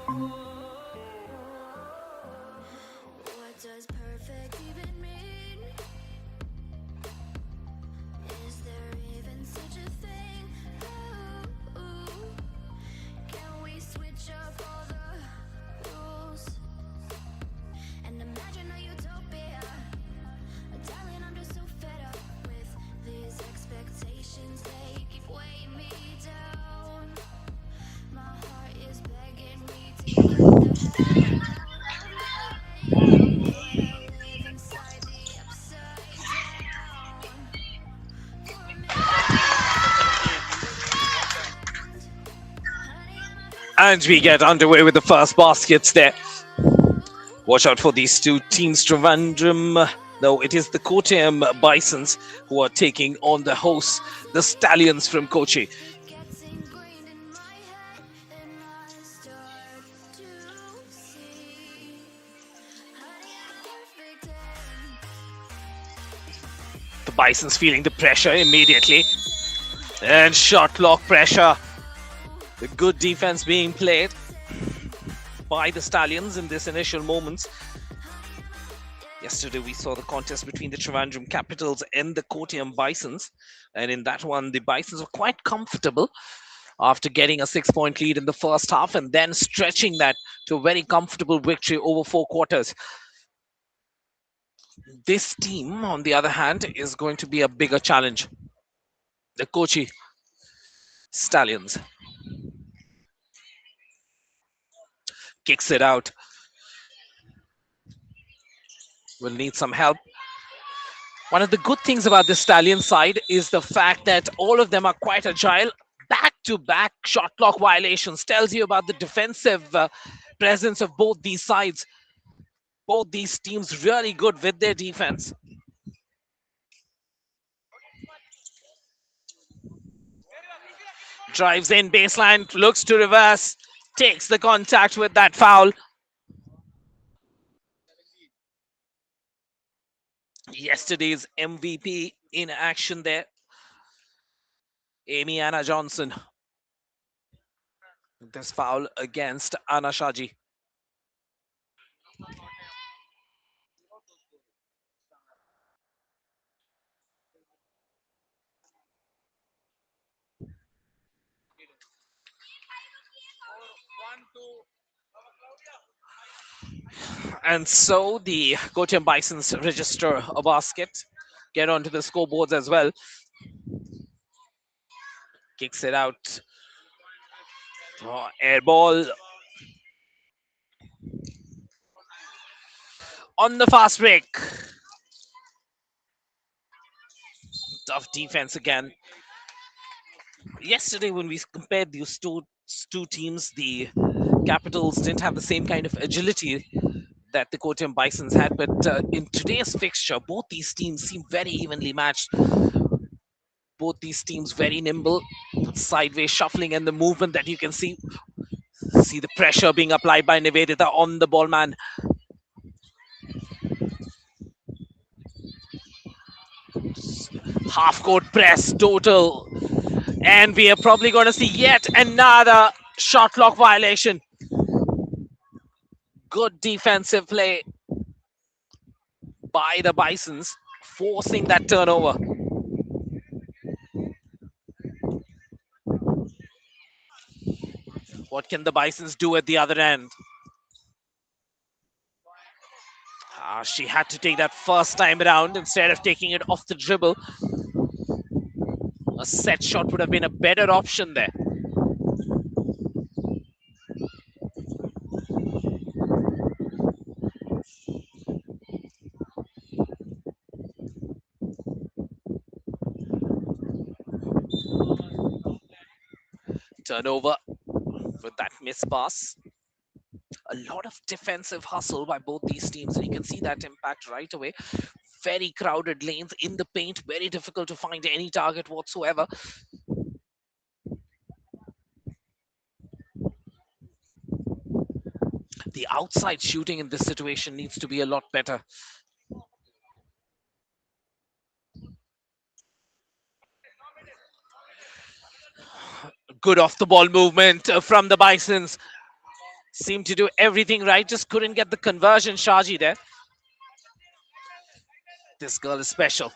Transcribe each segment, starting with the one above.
What does perfect even mean? Is there even such a thing? Ooh, can we switch up all the rules and imagine a utopia? Darling, I'm just so fed up with these expectations. They keep weighing me down. My heart is begging me to get the hell out of my way. But I live inside the upside down. For a minute, honey, I'm a And we get underway with the first baskets there. perfect. Watch out for these two teams, Trivandrum. No, it is the Kottayam Bisons who are taking on the hosts, the Stallions from Kochi. Gets ingrained in my head, and I start to see. Honey, I'm a perfect 10. The Bisons feeling the pressure immediately. Perfect 10. And shot clock pressure. The good defense being played by the Stallions in this initial moments. Yesterday we saw the contest between the Trivandrum Capitals and the Kottayam Bisons. And in that one, the Bisons were quite comfortable after getting a 6-point lead in the first half and then stretching that to a very comfortable victory over 4 quarters. This team, on the other hand, is going to be a bigger challenge. The Kochi Stallions kicks it out. Will need some help. One of the good things about the Stallion side is the fact that all of them are quite agile. Back to back shot clock violations tells you about the defensive presence of both these sides. Both these teams really good with their defense. Drives in baseline, looks to reverse, takes the contact with that foul. Yesterday's MVP in action there, Amy Anna Johnson. This foul against Anna Shaji. And so the Kottayam Bisons register a basket, get onto the scoreboards as well. Kicks it out. Oh, air ball on the fast break. Tough defense again. Yesterday, when we compared these two teams, the Capitals didn't have the same kind of agility that the Kottayam Bisons had. But in today's fixture, both these teams seem very evenly matched. Both these teams very nimble, sideways shuffling, and the movement that you can see. See the pressure being applied by Nivedita on the ball man. Half court press total. And we are probably going to see yet another shot clock violation. Good defensive play by the Bisons, forcing that turnover. What can the Bisons do at the other end? She had to take that first time around instead of taking it off the dribble. A set shot would have been a better option there. Turnover with that miss pass. A lot of defensive hustle by both these teams, and you can see that impact right away. Very crowded lanes in the paint, very difficult to find any target whatsoever. The outside shooting in this situation needs to be a lot better. Good off the ball movement from the Bisons. Seemed to do everything right, just couldn't get the conversion. Shaji there. This girl is special.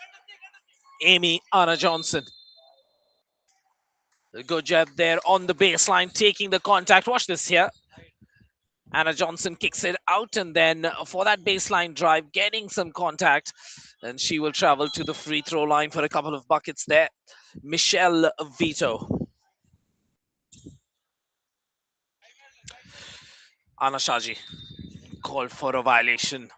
Amy Anna Johnson. A good job there on the baseline, taking the contact. Watch this here. Anna Johnson kicks it out, and then for that baseline drive, getting some contact. And she will travel to the free throw line for a couple of buckets there. Michelle Vito. Anna Shaji called for a violation.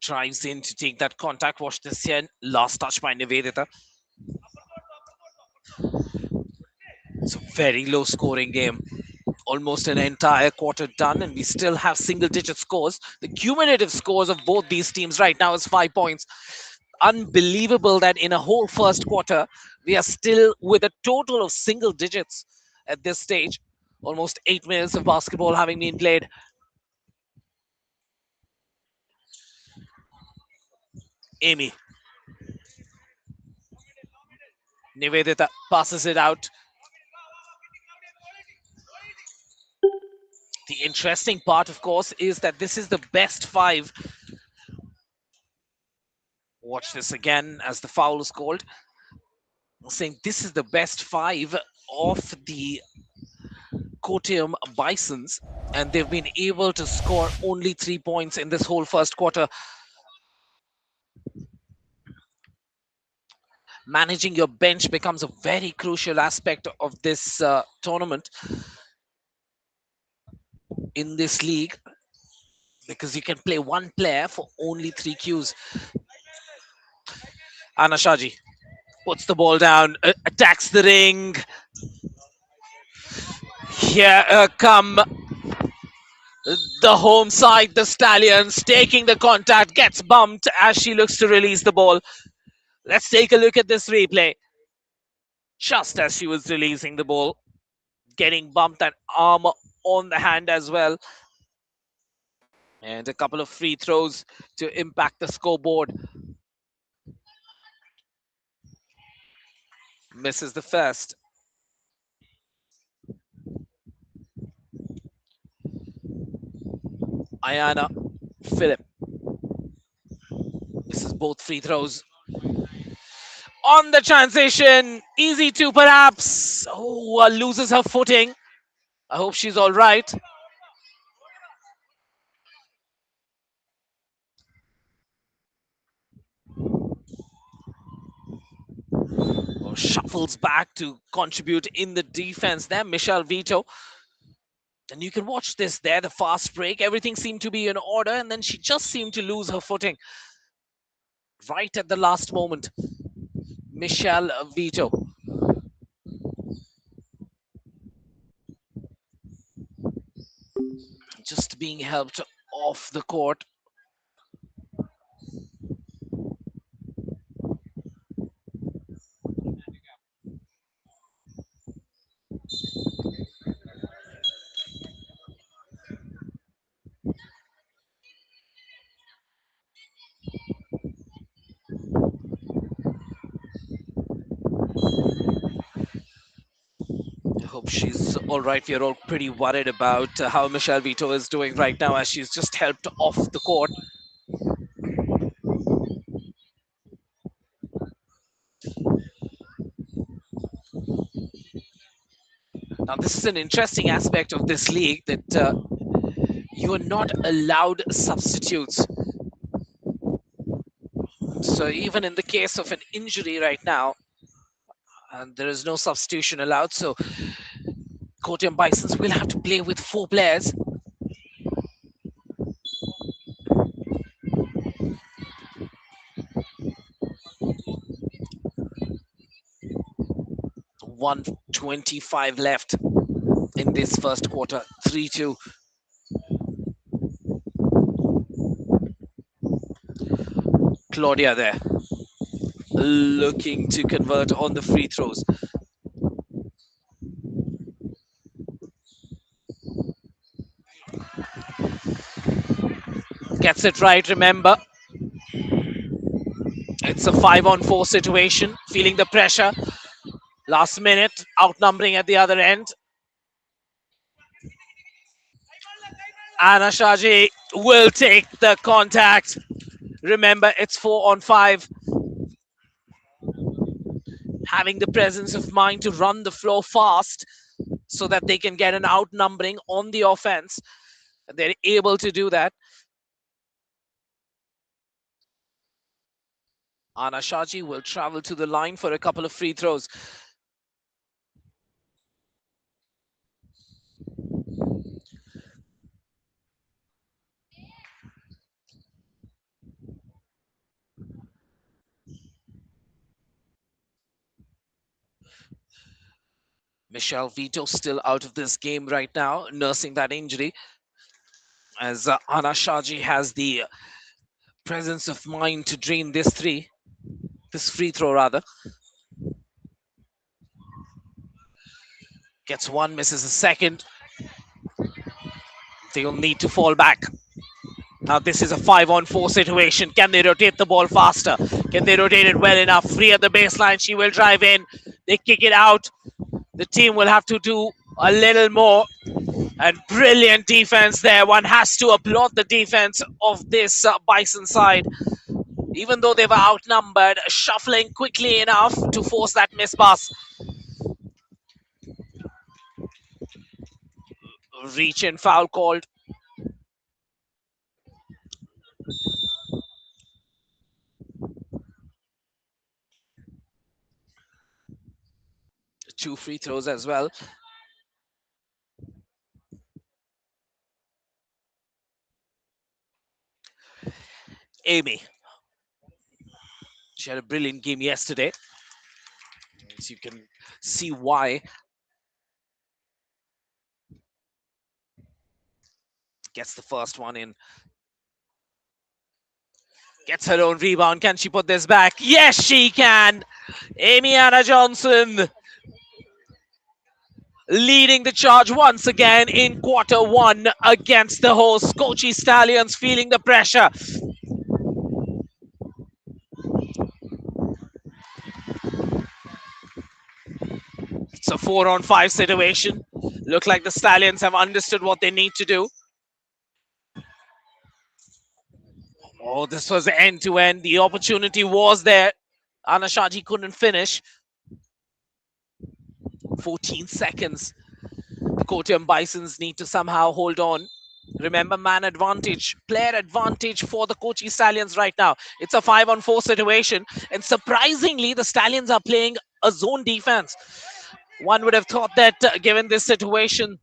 Drives in to take that contact. Watch this here. Last touch by Nivedita. It's a very low scoring game. Almost an entire quarter done, and we still have single digit scores. The cumulative scores of both these teams right now is 5 points. Unbelievable that in a whole first quarter, we are still with a total of single digits at this stage. Almost 8 minutes of basketball having been played. Amy Nivedita passes it out. The interesting part, of course, is that this is the best five. Watch this again as the foul is called. Saying this is the best five of the Kottayam Bisons, and they've been able to score only 3 points in this whole first quarter. Managing your bench becomes a very crucial aspect of this tournament in this league, because you can play one player for only 3 Qs. Anashaji puts the ball down, attacks the ring. Here come the home side, the Stallions, taking the contact, gets bumped as she looks to release the ball. Let's take a look at this replay. Just as she was releasing the ball, getting bumped, and arm on the hand as well. And a couple of free throws to impact the scoreboard. Misses the first. Ayana Philip. This is both free throws. On the transition, easy two perhaps. Oh, loses her footing. I hope she's all right. Oh, shuffles back to contribute in the defense there, Michelle Vito. And you can watch this there, the fast break. Everything seemed to be in order, and then she just seemed to lose her footing right at the last moment. Michelle Vito. Just being helped off the court. I hope she's all right. We're all pretty worried about how Michelle Vito is doing right now, as she's just helped off the court. Now, this is an interesting aspect of this league, that you are not allowed substitutes. So even in the case of an injury right now, and there is no substitution allowed, so Kottayam Bisons will have to play with 4 players. .125 left in this first quarter, 3-2. Claudia there, looking to convert on the free throws. Gets it right, remember. It's a 5-on-4 situation, feeling the pressure. Last minute, outnumbering at the other end. Anna Shaji will take the contact. Remember, it's 4-on-5. Having the presence of mind to run the floor fast so that they can get an outnumbering on the offense. They're able to do that. Anna Shaji will travel to the line for a couple of free throws. Michelle Vito still out of this game right now, nursing that injury, as Anna Shaji has the presence of mind to drain this free throw rather. Gets one, misses a second. They'll need to fall back. Now this is a 5-on-4 situation. Can they rotate the ball faster? Can they rotate it well enough? Free at the baseline, she will drive in. They kick it out. The team will have to do a little more. And brilliant defense there. One has to applaud the defense of this Bison side. Even though they were outnumbered, shuffling quickly enough to force that miss pass. Reach in foul called. Two free throws as well. Amy, she had a brilliant game yesterday. As you can see why. Gets the first one in. Gets her own rebound. Can she put this back? Yes, she can. Amy Anna Johnson leading the charge once again in quarter one against the host Kochi Stallions, feeling the pressure. It's a 4-on-5 situation. Look like the Stallions have understood what they need to do. Oh, this was end to end. The opportunity was there. Anashaji couldn't finish. 14 seconds. The Kottayam Bisons need to somehow hold on. Remember, man advantage, player advantage for the Kochi Stallions right now. It's a 5-on-4 situation. And surprisingly, the Stallions are playing a zone defense. One would have thought that given this situation,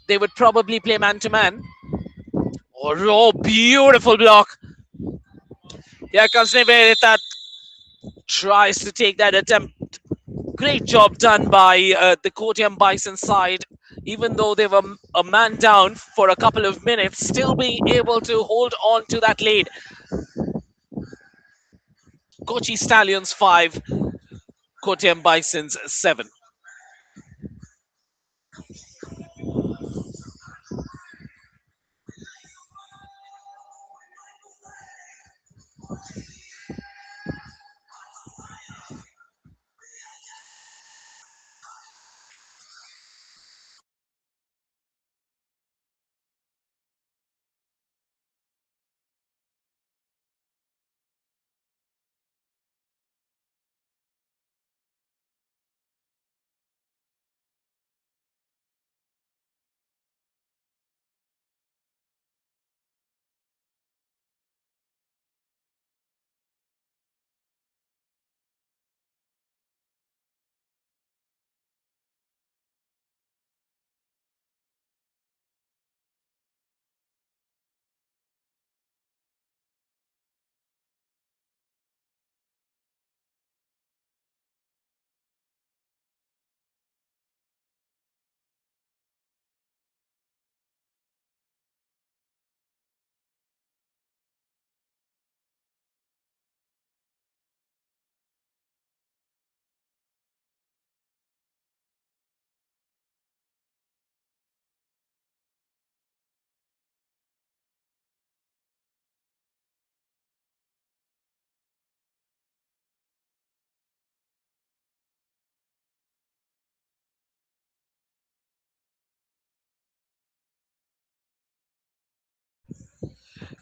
they would probably play man to man. Oh, beautiful block. Here comes Nivedita. Tries to take that attempt. Great job done by the Kottayam Bison side. Even though they were a man down for a couple of minutes, still being able to hold on to that lead. Kochi Stallions 5, Kottayam Bisons 7.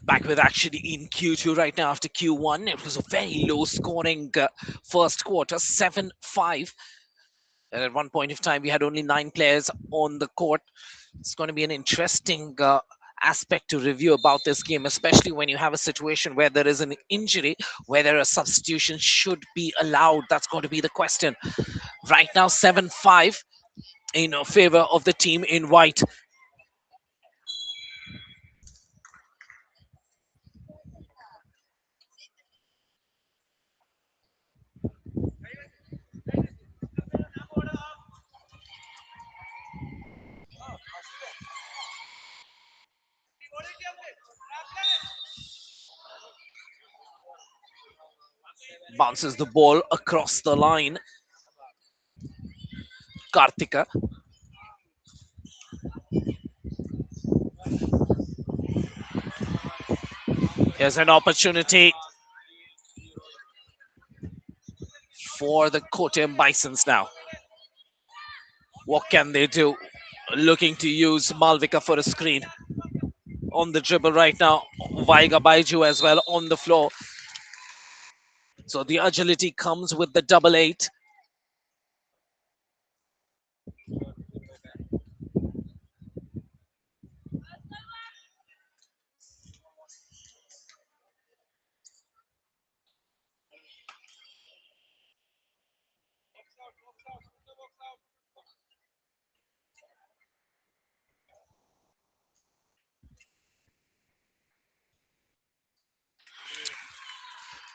Back with actually in Q2 right now after Q1. It was a very low scoring first quarter, 7-5. And at one point of time, we had only 9 players on the court. It's going to be an interesting aspect to review about this game, especially when you have a situation where there is an injury, whether a substitution should be allowed. That's going to be the question. Right now, 7-5 in favor of the team in white. Bounces the ball across the line. Kartika. Here's an opportunity for the Kottayam Bisons now. What can they do? looking to use Malvika for a screen on the dribble right now. Vaiga Baiju as well on the floor. So the agility comes with the double eight.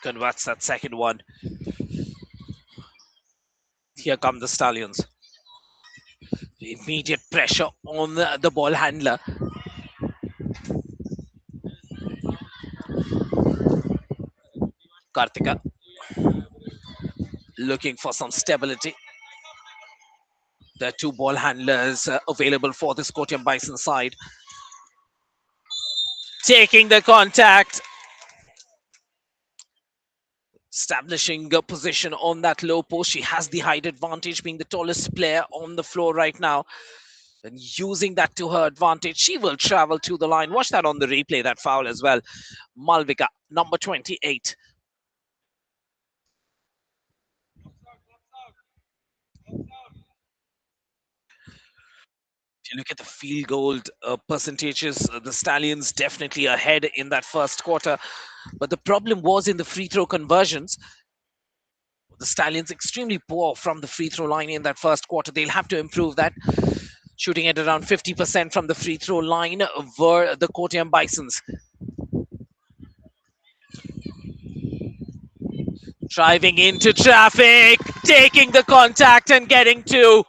Converts that second one. Here come the Stallions. Immediate pressure on the ball handler. Kartika looking for some stability. There are two ball handlers available for this Kottayam Bison side. Taking the contact. Establishing a position on that low post. She has the height advantage, being the tallest player on the floor right now. And using that to her advantage, she will travel to the line. Watch that on the replay, that foul as well. Malvika, number 28. If you look at the field goal percentages, the Stallions definitely ahead in that first quarter. But the problem was in the free throw conversions. The Stallions extremely poor from the free throw line in that first quarter. They'll have to improve that. Shooting at around 50% from the free throw line were the Kottayam Bisons. Driving into traffic, taking the contact and getting to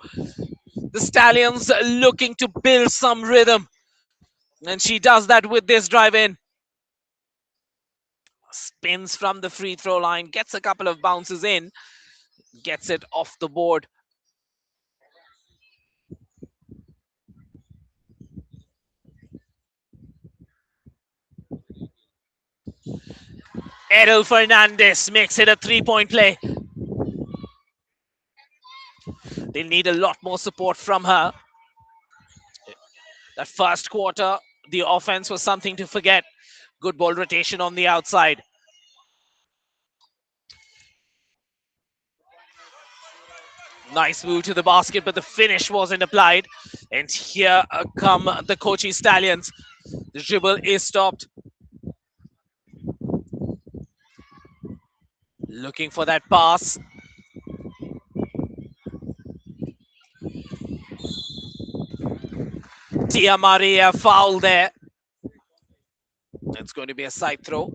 the Stallions, looking to build some rhythm. And she does that with this drive in. Spins from the free throw line, gets a couple of bounces in, gets it off the board. Errol Fernandez makes it a 3-point play. They'll need a lot more support from her. That first quarter, the offense was something to forget. Good ball rotation on the outside. Nice move to the basket, but the finish wasn't applied. And here come the Kochi Stallions. The dribble is stopped. Looking for that pass. Tia Maria foul there. It's going to be a side throw.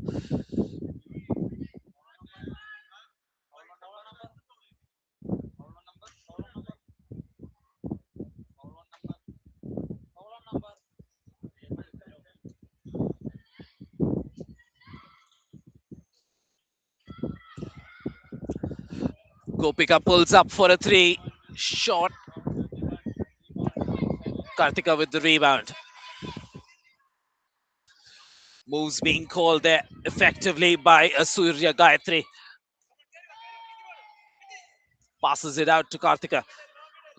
Gopika pulls up for a three. Shot. Kartika with the rebound. Moves being called there effectively by Surya Gayatri. Passes it out to Kartika.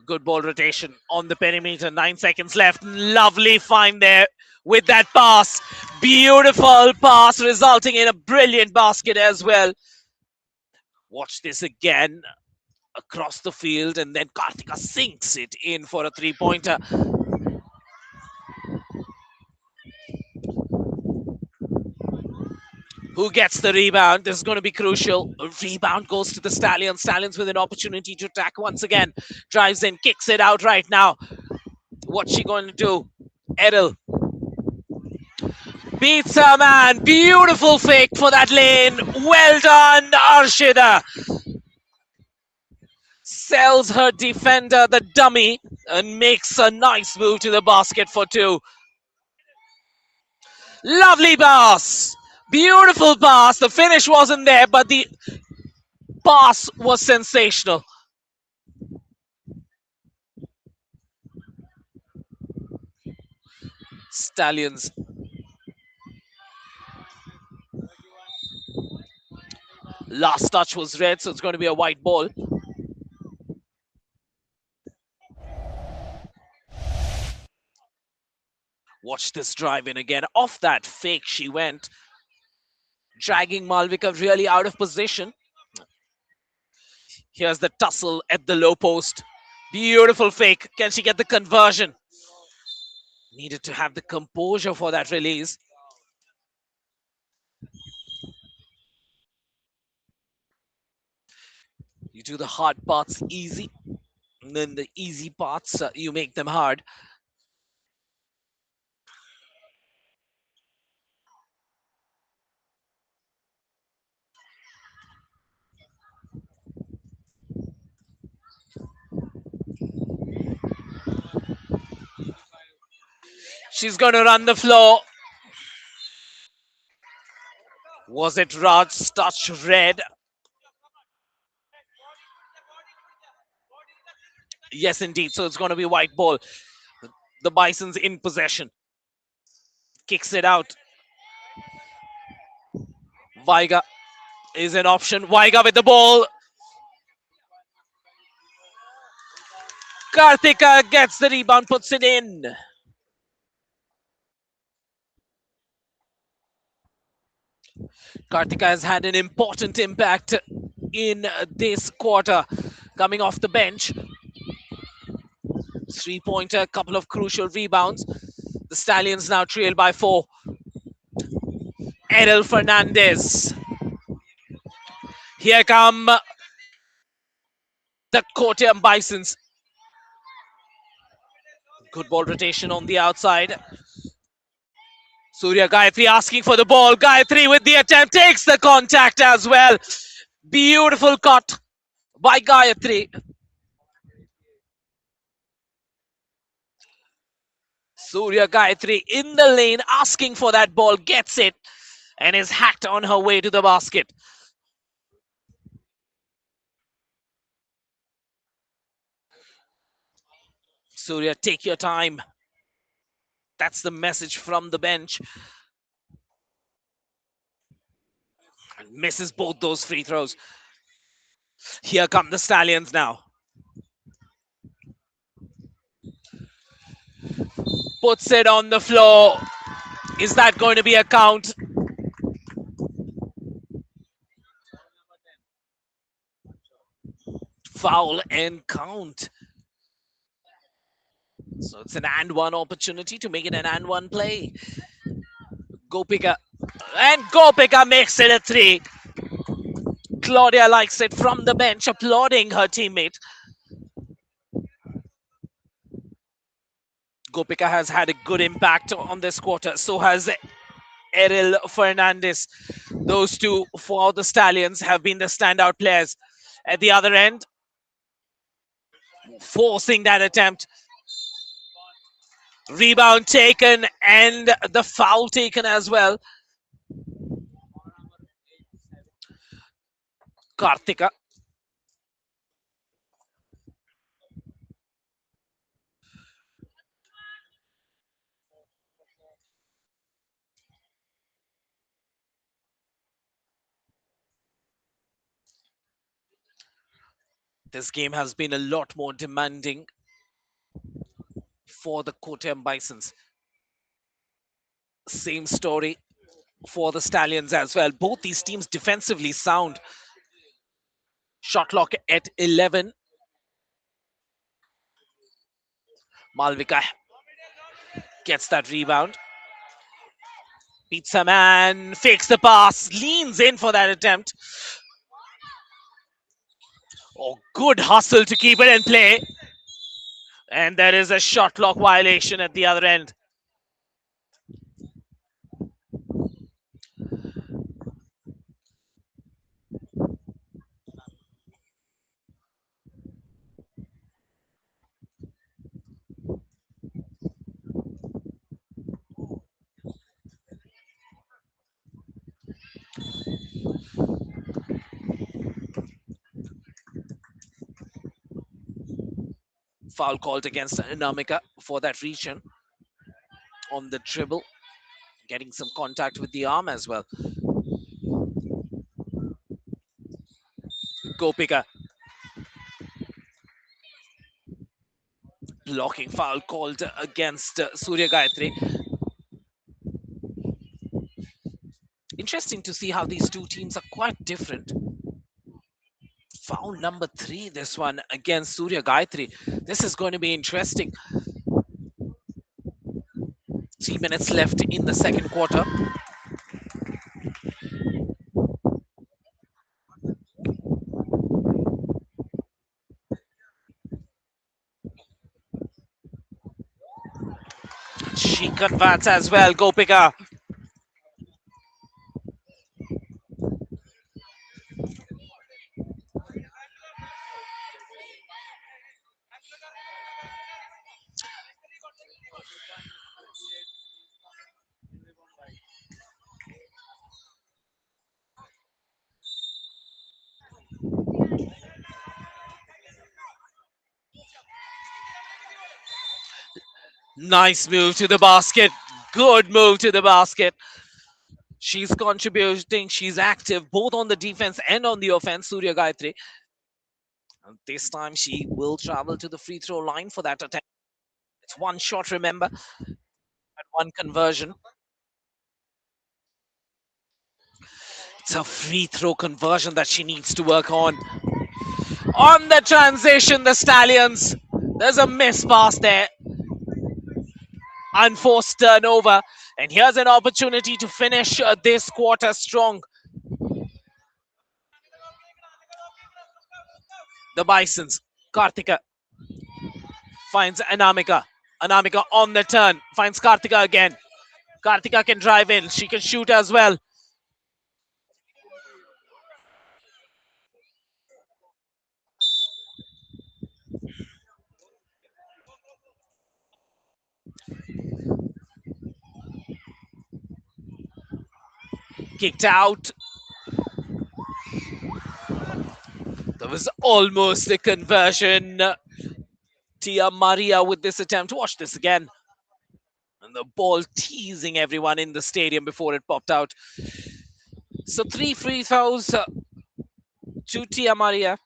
Good ball rotation on the perimeter. 9 seconds left. Lovely find there with that pass. Beautiful pass resulting in a brilliant basket as well. Watch this again across the field, and then Kartika sinks it in for a three-pointer. Who gets the rebound? This is going to be crucial. A rebound goes to the Stallions. Stallions with an opportunity to attack once again. Drives in, kicks it out right now. What's she going to do? Errol beats her man. Beautiful fake for that lane. Well done, Arshida. Sells her defender, the dummy, and makes a nice move to the basket for two. Lovely pass. Beautiful pass. The finish wasn't there, but the pass was sensational. Stallions. Last touch was red, so it's going to be a white ball. Watch this drive in again. Off that fake, she went, dragging Malvika really out of position. Here's the tussle at the low post. Beautiful fake. Can she get the conversion? Needed to have the composure for that release. You do the hard parts easy, and then the easy parts, you make them hard. She's going to run the floor. Was it Raj's touch red? Yes, indeed. So it's going to be white ball. The Bisons in possession. Kicks it out. Vaiga is an option. Vaiga with the ball. Karthika gets the rebound, puts it in. Karthika has had an important impact in this quarter, coming off the bench. 3-pointer, couple of crucial rebounds. The Stallions now trail by 4. Errol Fernandez. Here come the Kottayam Bisons. Good ball rotation on the outside. Surya Gayatri asking for the ball. Gayatri with the attempt takes the contact as well. Beautiful cut by Gayatri. Surya Gayatri in the lane asking for that ball, gets it, and is hacked on her way to the basket. Surya, take your time. That's the message from the bench. And misses both those free throws. Here come the Stallions now. Puts it on the floor. Is that going to be a count? Foul and count. So it's an and one opportunity to make it an and one play. Gopika. And Gopika makes it a 3. Claudia likes it from the bench, applauding her teammate. Gopika has had a good impact on this quarter. So has Errol Fernandez. Those two for the Stallions have been the standout players. At the other end, forcing that attempt. Rebound taken and the foul taken as well. Karthika. This game has been a lot more demanding for the Kottayam Bisons. Same story for the Stallions as well. Both these teams defensively sound. Shot clock at 11. Malvika gets that rebound. Beats a man, fakes the pass, leans in for that attempt. Oh, good hustle to keep it in play. And there is a shot clock violation at the other end. Foul called against Namika for that region on the dribble. Getting some contact with the arm as well. Gopika. Blocking foul called against Surya Gayatri. interesting to see how these two teams are quite different. Foul number 3, this one against Surya Gayatri. This is going to be interesting. 3 minutes left in the second quarter. She converts as well, Gopika. Nice move to the basket. Good move to the basket. She's contributing. She's active both on the defense and on the offense, Surya Gayatri. And this time she will travel to the free throw line for that attempt. It's one shot, remember, and one conversion. It's a free throw conversion that she needs to work on. On the transition, the Stallions. There's a miss pass there. Unforced turnover. And here's an opportunity to finish this quarter strong. The Bisons. Kartika finds Anamika. Anamika on the turn. Finds Kartika again. Kartika can drive in. She can shoot as well. Kicked out. There was almost a conversion. Tia Maria with this attempt. Watch this again. And the ball teasing everyone in the stadium before it popped out. So 3 free throws to Tia Maria.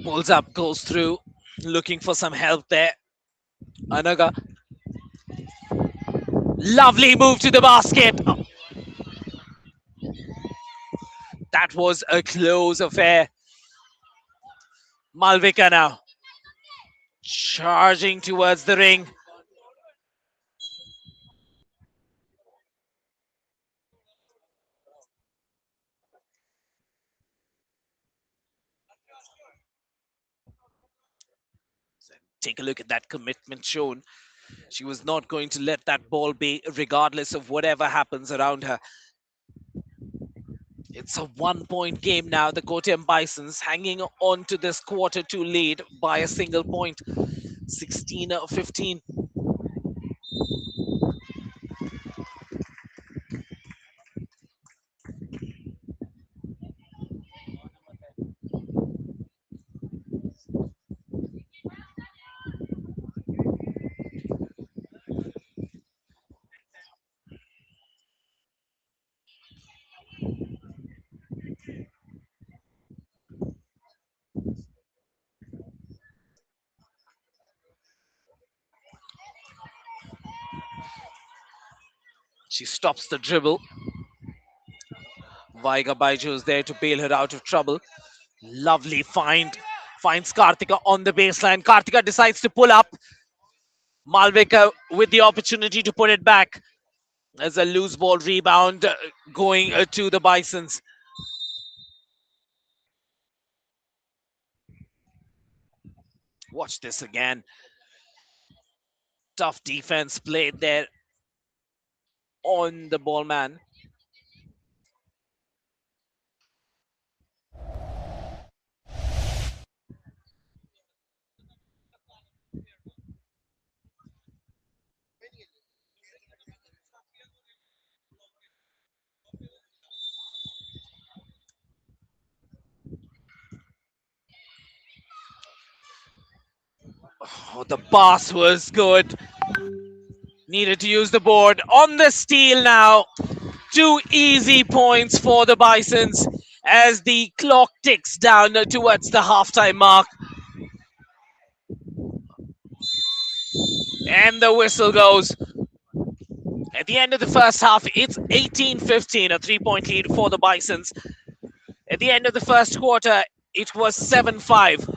Pulls up, goes through, looking for some help there. Anaga. Lovely move to the basket. Oh, that was a close affair. Malvika now. Charging towards the ring. Take a look at that commitment shown. She was not going to let that ball be, regardless of whatever happens around her. It's a 1 point game now. The Kottayam Bisons hanging on to this quarter 2 lead by a single point. 16-15. She stops the dribble. Vaiga Baiju is there to bail her out of trouble. Lovely find. Finds Kartika on the baseline. Kartika decides to pull up. Malvika with the opportunity to put it back. As a loose ball rebound going to the Bisons. Watch this again. Tough defense played there on the ball man. Oh, the pass was good. Needed to use the board on the steal now. 2 easy points for the Bisons as the clock ticks down towards the halftime mark. And the whistle goes. At the end of the first half, it's 18-15, a 3-point lead for the Bisons. At the end of the first quarter, it was 7-5. 10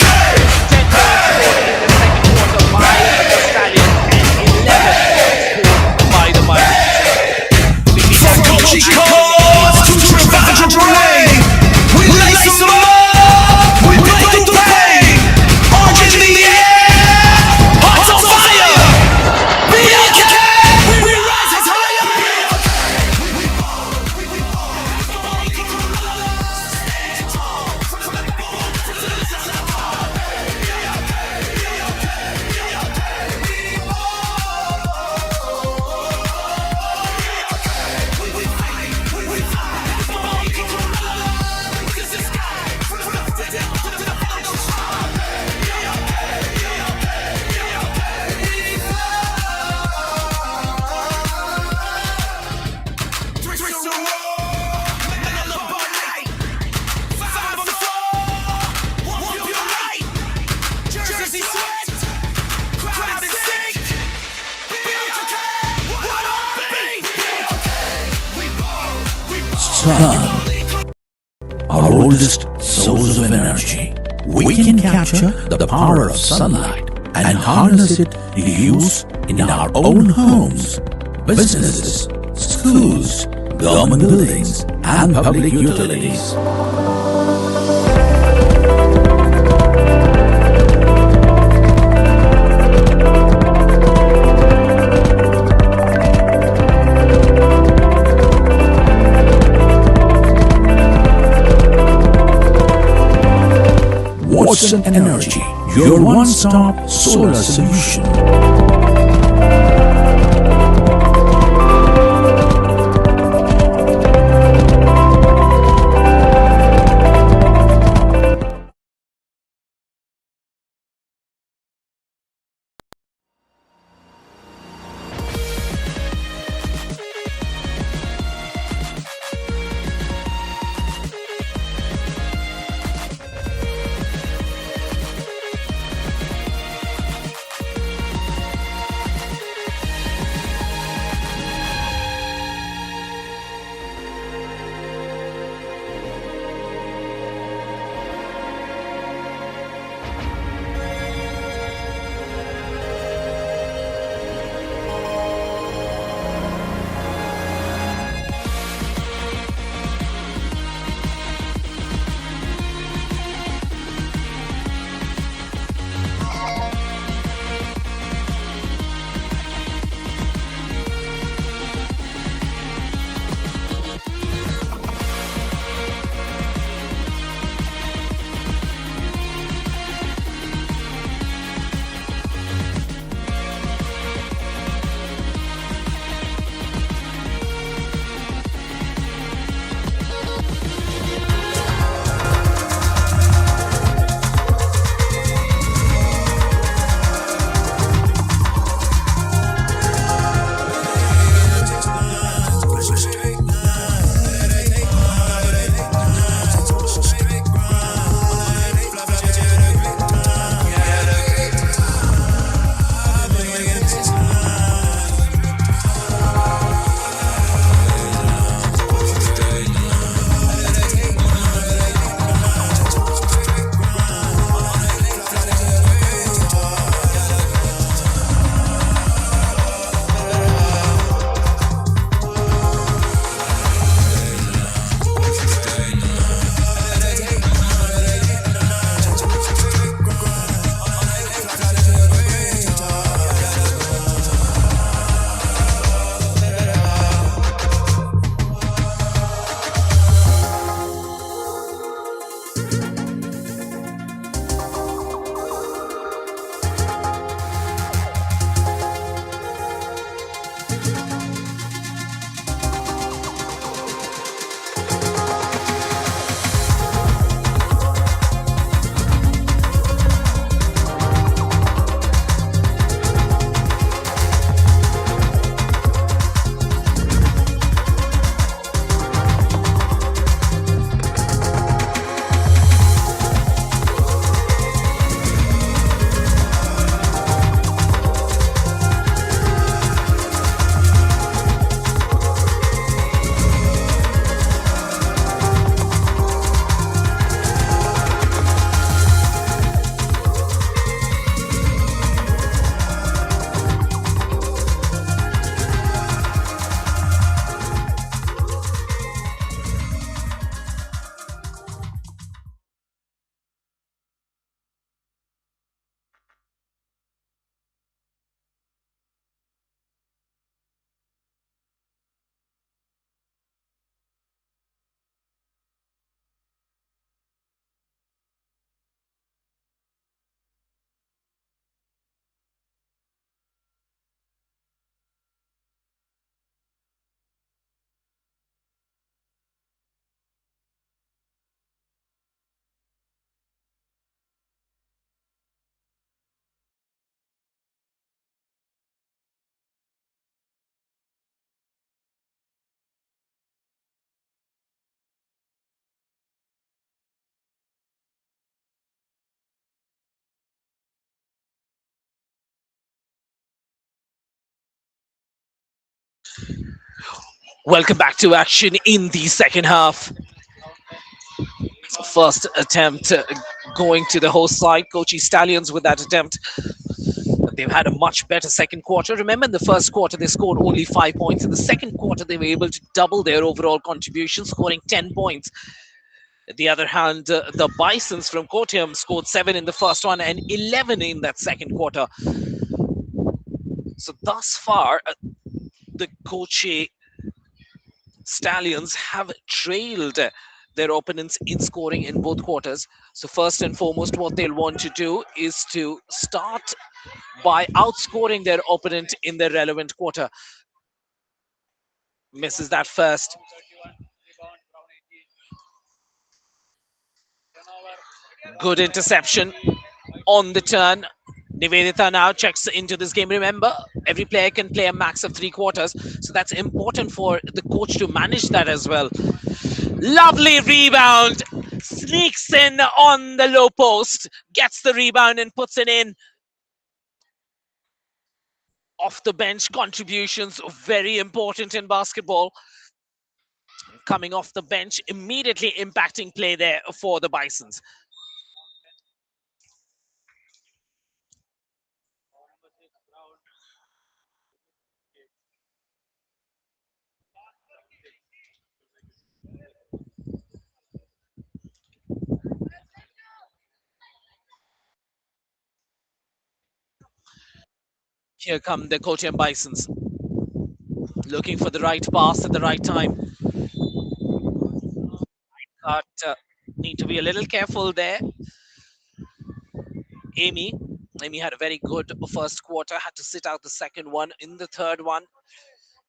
points scored in the second quarter by the Stallions and 11 points scored by the Bisons. We'll be back From Kochi coast to Trivandrum, we lace them up, we break the pain. Orange in the air, hearts on fire. BLK, we rise as higher. Sun, our oldest source of energy. We can capture the power of sunlight and harness it to use in our own homes, businesses, schools, government buildings, and public utilities. Watson Energy, your one-stop solar solution. Welcome back to action in the second half. First attempt going to the host side, Kochi Stallions, with that attempt. They've had a much better second quarter. Remember, in the first quarter, they scored only 5 points. In the second quarter, they were able to double their overall contribution, scoring 10 points. On the other hand, the Bisons from Kottayam scored 7 in the first one and 11 in that second quarter. So, thus far, the Kochi Stallions have trailed their opponents in scoring in both quarters. So, first and foremost, what they'll want to do is to start by outscoring their opponent in the relevant quarter. Misses that first. Good interception on the turn. Nivedita now checks into this game. Remember, every player can play a max of 3 quarters, so that's important for the coach to manage that as well. Lovely rebound. Sneaks in on the low post, gets the rebound and puts it in. Off the bench contributions, very important in basketball. Coming off the bench, immediately impacting play there for the Bisons. Here come the Kottayam Bisons, looking for the right pass at the right time. But need to be a little careful there. Amy. Amy had a very good first quarter, had to sit out the second one. In the third one,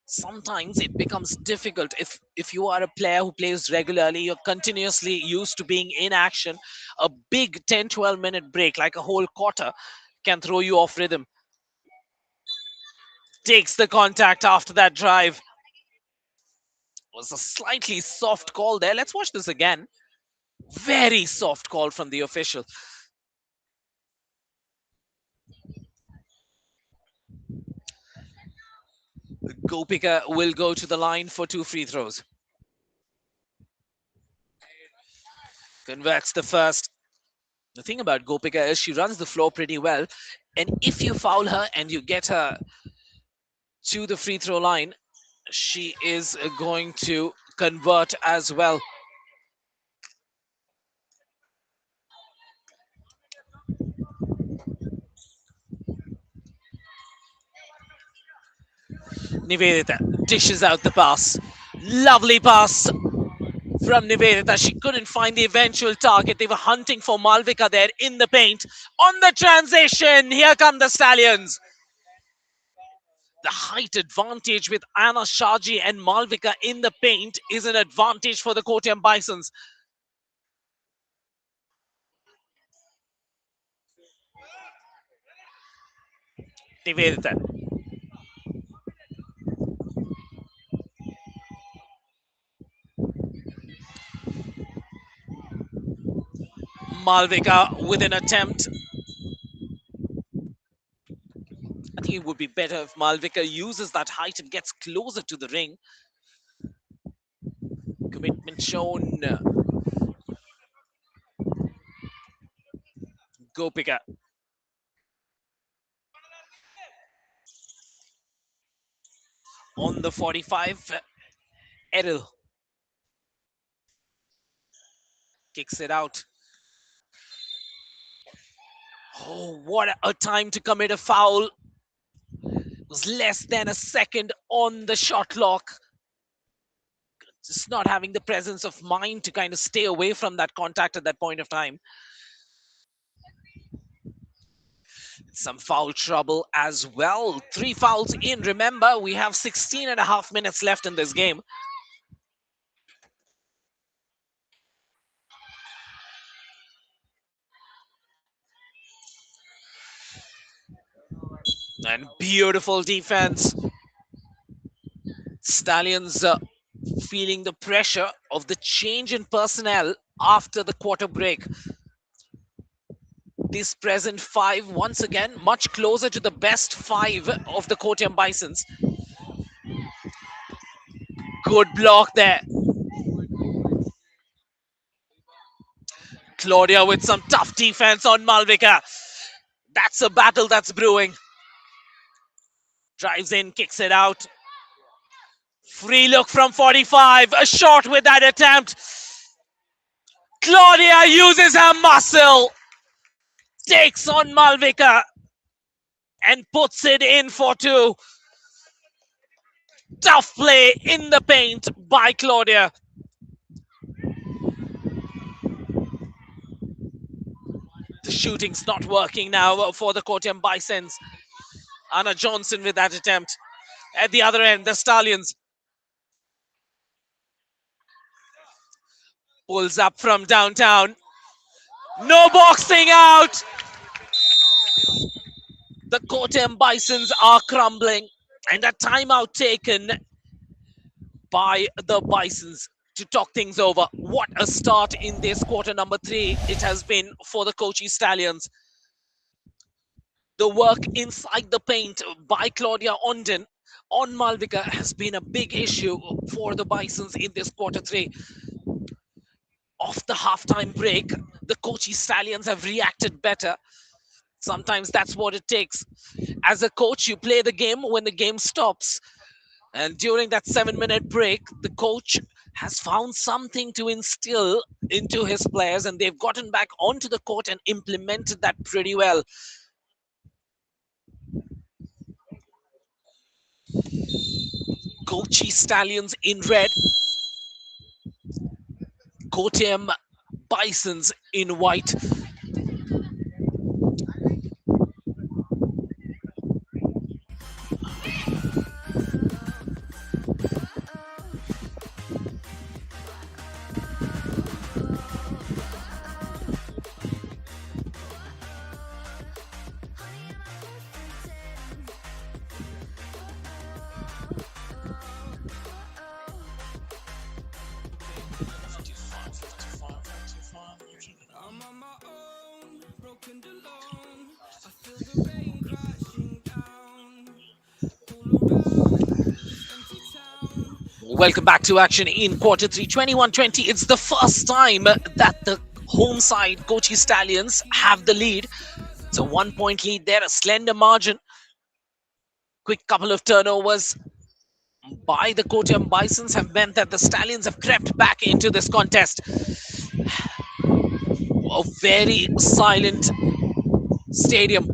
sometimes it becomes difficult if you are a player who plays regularly, you're continuously used to being in action. A big 10-12 minute break, like a whole quarter, can throw you off rhythm. Takes the contact after that drive. Was a slightly soft call there. Let's watch this again. Very soft call from the official. Gopika will go to the line for 2 free throws. Converts the first. The thing about Gopika is she runs the floor pretty well. And if you foul her and you get her to the free throw line, she is going to convert as well. Nivedita dishes out the pass. Lovely pass from Nivedita. She couldn't find the eventual target. They were hunting for Malvika there in the paint. On the transition, here come the Stallions. The height advantage with Anna Shaji and Malvika in the paint is an advantage for the Kottayam Bisons. Nivedita. Malvika with an attempt. I think it would be better if Malvika uses that height and gets closer to the ring. Commitment shown. Gopika. On the 45, Eril kicks it out. Oh, what a time to commit a foul. It was less than a second on the shot clock. Just not having the presence of mind to kind of stay away from that contact at that point of time. Some foul trouble as well. 3 fouls in. Remember, we have 16 and a half minutes left in this game. And beautiful defense. Stallions feeling the pressure of the change in personnel after the quarter break. This present 5, once again, much closer to the best 5 of the Kottayam Bisons. Good block there. Claudia with some tough defense on Malvika. That's a battle that's brewing. Drives in, kicks it out. Free look from 45. A shot with that attempt. Claudia uses her muscle. Takes on Malvika. And puts it in for two. Tough play in the paint by Claudia. The shooting's not working now for the Kottayam Bisons. Anna Johnson with that attempt. At the other end, the Stallions. Pulls up from downtown. No boxing out. The Kottayam Bisons are crumbling. And a timeout taken by the Bisons to talk things over. What a start in this quarter number 3 it has been for the Kochi Stallions. The work inside the paint by Claudia Onden on Malvika has been a big issue for the Bisons in this quarter 3. Off the halftime break, the Kochi Stallions have reacted better. Sometimes that's what it takes. As a coach, you play the game when the game stops. And during that 7-minute break, the coach has found something to instill into his players, and they've gotten back onto the court and implemented that pretty well. Kochi Stallions in red. Kottayam Bisons in white. Welcome back to action in quarter 3, 21-20. It's the first time that the home side, Kochi Stallions, have the lead. It's a 1-point lead there, a slender margin. Quick couple of turnovers by the Kottayam Bisons have meant that the Stallions have crept back into this contest. A very silent stadium.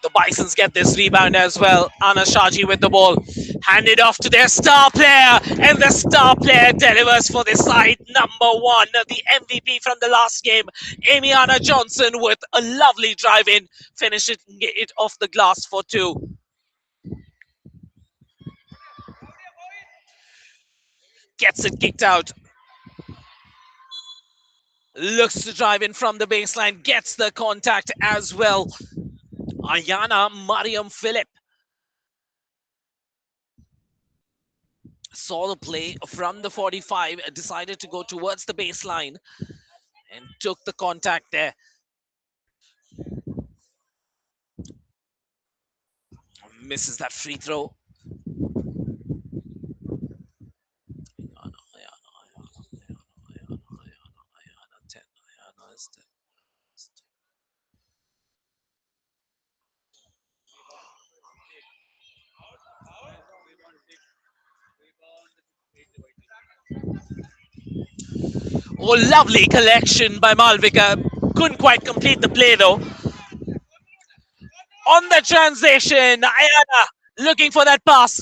The Bisons get this rebound as well. Anna Shaji with the ball. Handed off to their star player. And the star player delivers for the side. Number 1, the MVP from the last game. Amy Anna Johnson with a lovely drive in. Finishing it off the glass for 2. Gets it kicked out. Looks to drive in from the baseline. Gets the contact as well. Ayana Mariam Philip saw the play from the 45, decided to go towards the baseline and took the contact there. Misses that free throw. Oh, lovely collection by Malvika. Couldn't quite complete the play though. On the transition, Ayana looking for that pass.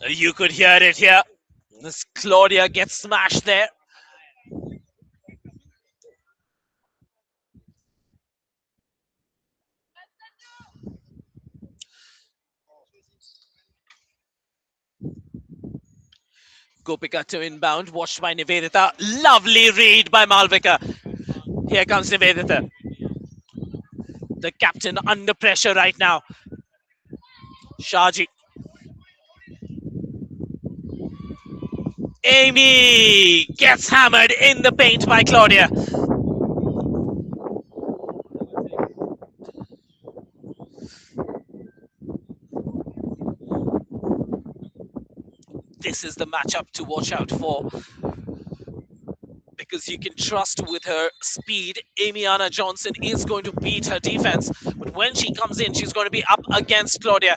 You could hear it here. This Claudia gets smashed there. Gopika to inbound, watched by Nivedita. Lovely read by Malvika. Here comes Nivedita. The captain under pressure right now. Shaji. Amy gets hammered in the paint by Claudia. this is the matchup to watch out for because you can trust with her speed. Amiana Johnson is going to beat her defense, but when she comes in, she's going to be up against Claudia.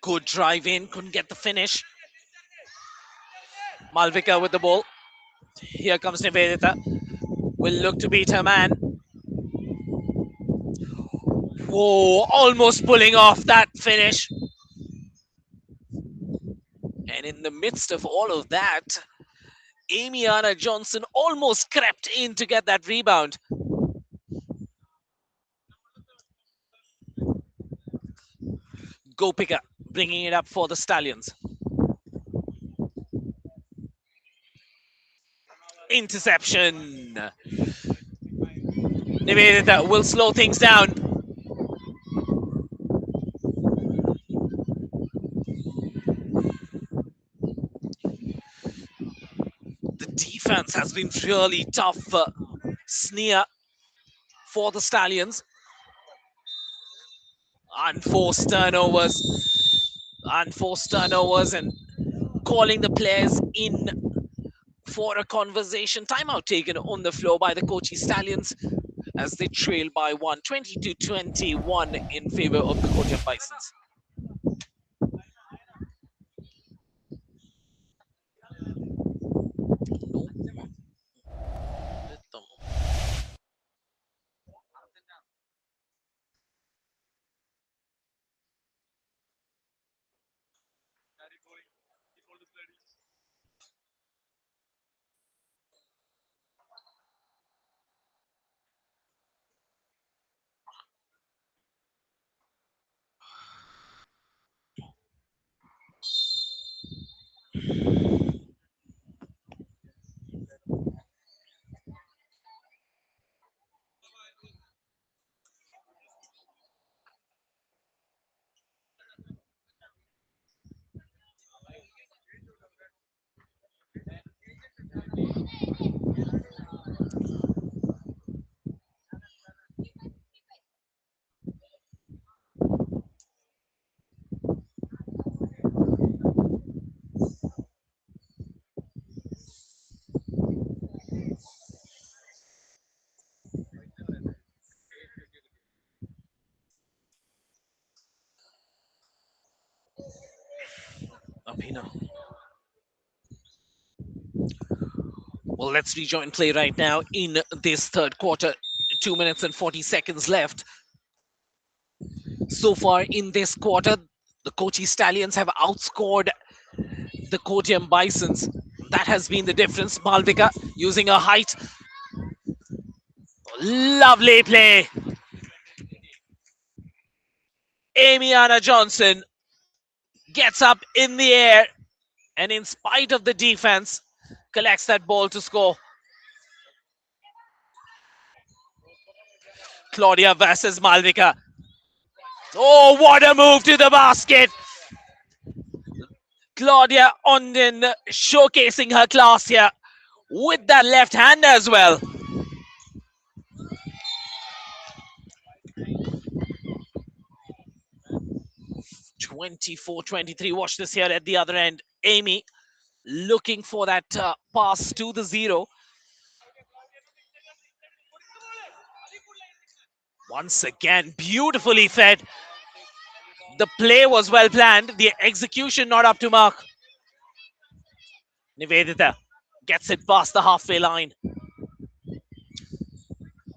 Good drive in, couldn't get the finish. Malvika with the ball. Here comes Nivedita. Will look to beat her man. Whoa, almost pulling off that finish. And in the midst of all of that, Amiana Johnson almost crept in to get that rebound. Gopika bringing it up for the Stallions. Interception. Nivedita will slow things down. The defense has been really tough. Sneer for the Stallions. Unforced turnovers. And calling the players in for a conversation. Timeout taken on the floor by the Kochi Stallions as they trail by 20-21 in favor of the Kottayam Bisons. Abhinav. Well, let's rejoin play right now in this third quarter. 2 minutes and 40 seconds left. So far in this quarter, the Kochi Stallions have outscored the Kottayam Bisons. That has been the difference. Malvika using her height. Lovely play. Amiana Johnson gets up in the air and in spite of the defense, collects that ball to score. Claudia versus Malvika. Oh, what a move to the basket. Claudia Onden showcasing her class here with that left hand as well. (24-23). Watch this here at the other end. Amy looking for that pass to the zero. Once again, beautifully fed. The play was well planned. The execution not up to mark. Nivedita gets it past the halfway line.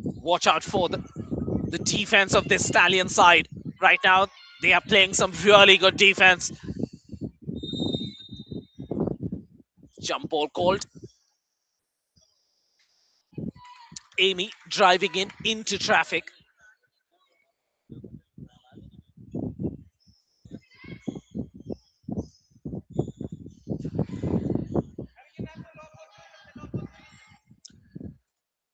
Watch out for the defense of this Stallion side. Right now, they are playing some really good defense. Jump ball called. Amy driving into traffic.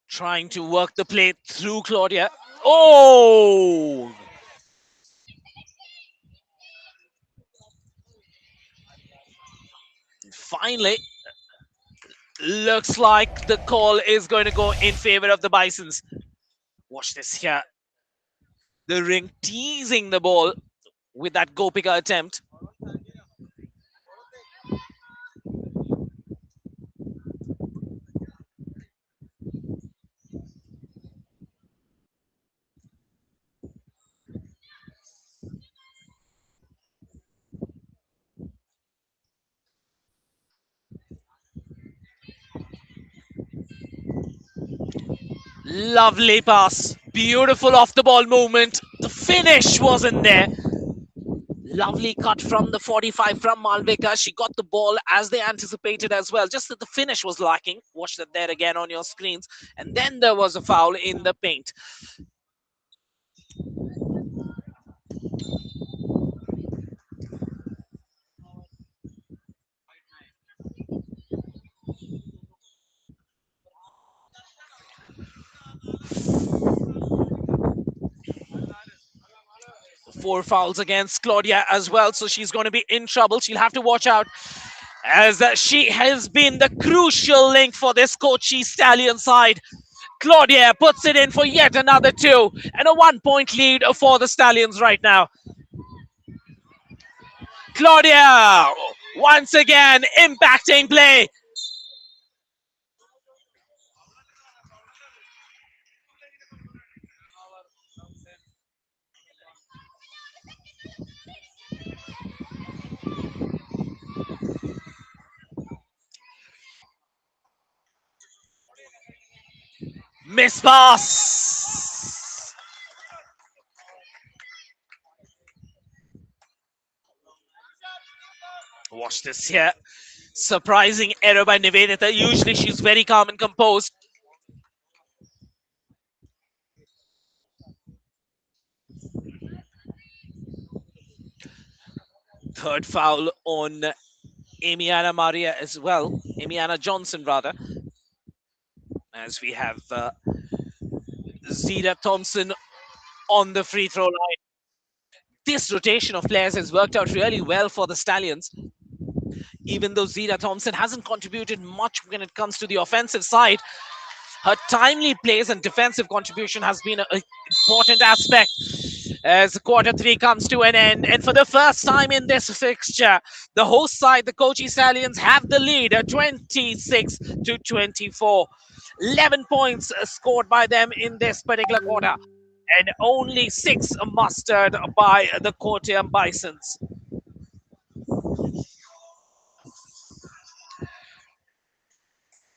Trying to work the play through Claudia. Oh! Finally, Looks like the call is going to go in favor of the Bisons. Watch this here. The ring teasing the ball with that Gopika attempt. Lovely pass. Beautiful off the ball movement. The finish wasn't there. Lovely cut from the 45 from Malvika. She got the ball as they anticipated as well. Just that the finish was lacking. Watch that there again on your screens. And then there was a foul in the paint. Four fouls against Claudia as well. So she's going to be in trouble. She'll have to watch out as she has been the crucial link for this Kochi Stallion side. Claudia puts it in for yet another two and a 1 point lead for the Stallions right now. Claudia once again impacting play. Miss pass. Watch this here. Surprising error by Nivedita. Usually she's very calm and composed. Third foul on Amiana Maria as well. Amiana Johnson rather. As we have Zira Thompson on the free throw line. This rotation of players has worked out really well for the Stallions. Even though Zira Thompson hasn't contributed much when it comes to the offensive side, her timely plays and defensive contribution has been an important aspect as quarter three comes to an end. And for the first time in this fixture, the host side, the Kochi Stallions, have the lead at 26 to 24. 11 points scored by them in this particular quarter, and only 6 mustered by the Kottayam Bisons.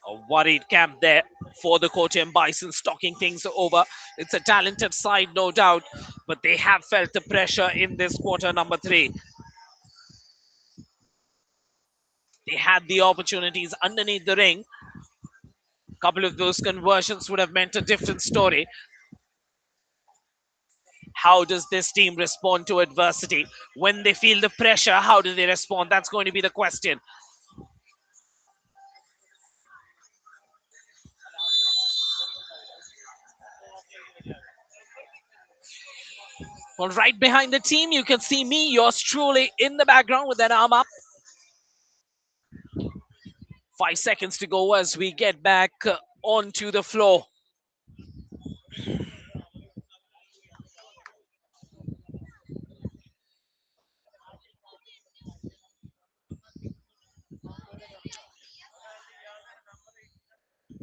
A worried camp there for the Kottayam Bisons, talking things over. It's a talented side, no doubt, but they have felt the pressure in this quarter number 3. They had the opportunities underneath the ring. A couple of those conversions would have meant a different story. How does this team respond to adversity? When they feel the pressure, how do they respond? That's going to be the question. Well, right behind the team, you can see me, yours truly, in the background with that arm up. 5 seconds to go as we get back onto the floor.